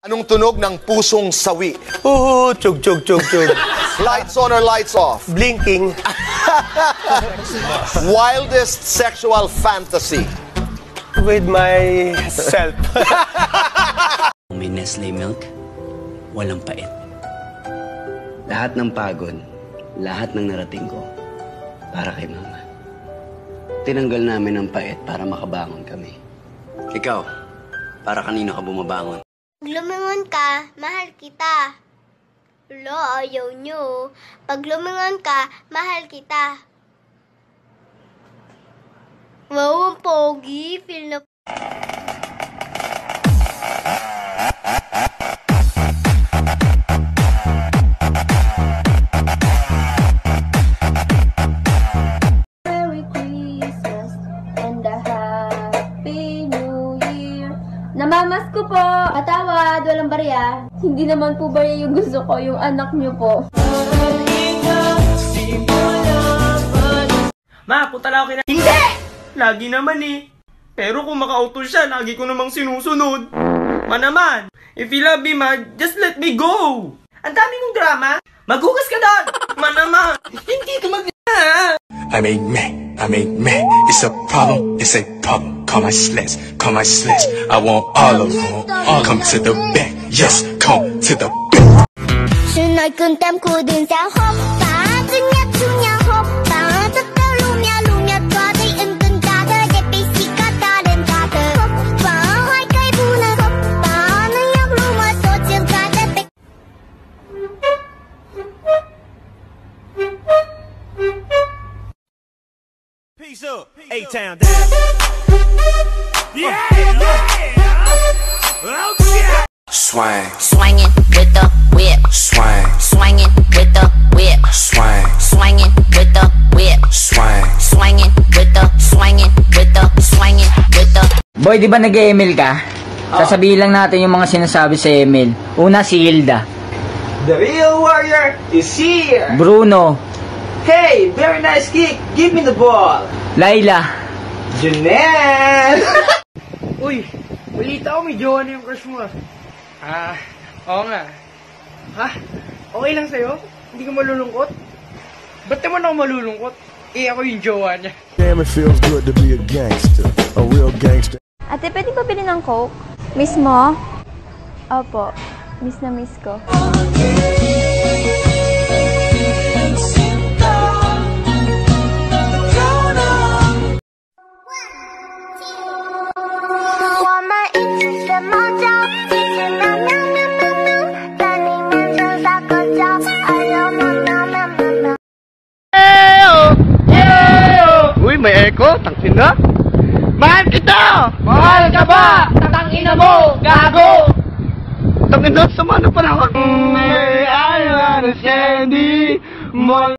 Anong tunog ng pusong sawi? Oo, chug, chug, chug, chug. Lights on or lights off? Blinking. Wildest sexual fantasy? With myself. May Nestle milk, walang pait. Lahat ng pagod, lahat ng narating ko, para kay mama. Tinanggal namin ang pait para makabangon kami. Ikaw, para kanino ka bumabangon? Pag lumingon ka, mahal kita. Lo, ayaw nyo. Pag lumingon ka, mahal kita. Wow, ang pogi. Feel na... Merry Christmas and a Happy New Year. Namamas ko po. Patawad, walang barya. Hindi naman po barya yung gusto ko, yung anak niyo po. Ma, punta lang ako kina... Hindi! Lagi naman eh. Pero kung maka-auto siya, lagi ko namang sinusunod. Ma naman, if you love me, ma, just let me go. Ang dami mong drama. Maghugas ka doon. Ma naman, hindi ka mag... I made me. It's a problem, it's a problem. Call my sluts. I want all of them. All come to the back, yes, come to the back. Sunod kong tam ko dun sa hoppa. Tunya hoppa. Tataw lumya today. Andun kata, jepi sikat kalen kata. Hoppa, hoy kay buna hoppa. Nayak lumasocil kata. Peace up, A-Town down. Swinging with the whip. Swinging with the whip. Swinging with the whip. Swinging with the. Boy, di ba nag-email ka? Sasabihin lang natin yung mga sinasabi sa email. Una, si Hilda. The real warrior is here. Bruno. Hey, very nice kick. Give me the ball. Laila. Janelle! Uy, balita ko may jowa na yung crush mo. Oo nga. Ha? Okay lang sa'yo? Hindi ka malulungkot? Ba't naman ako malulungkot? Eh, ako yung jowa niya. Damn, it feels good to be a gangster. A real gangster. Ate, pwede ba bilhin ng Coke? Miss mo? Opo. Miss na miss ko. Uy, may echo, tangina. Mahal kita! Mahal ka ba? Tangina mo, gago! Tangina, sama na panahon. I wanna send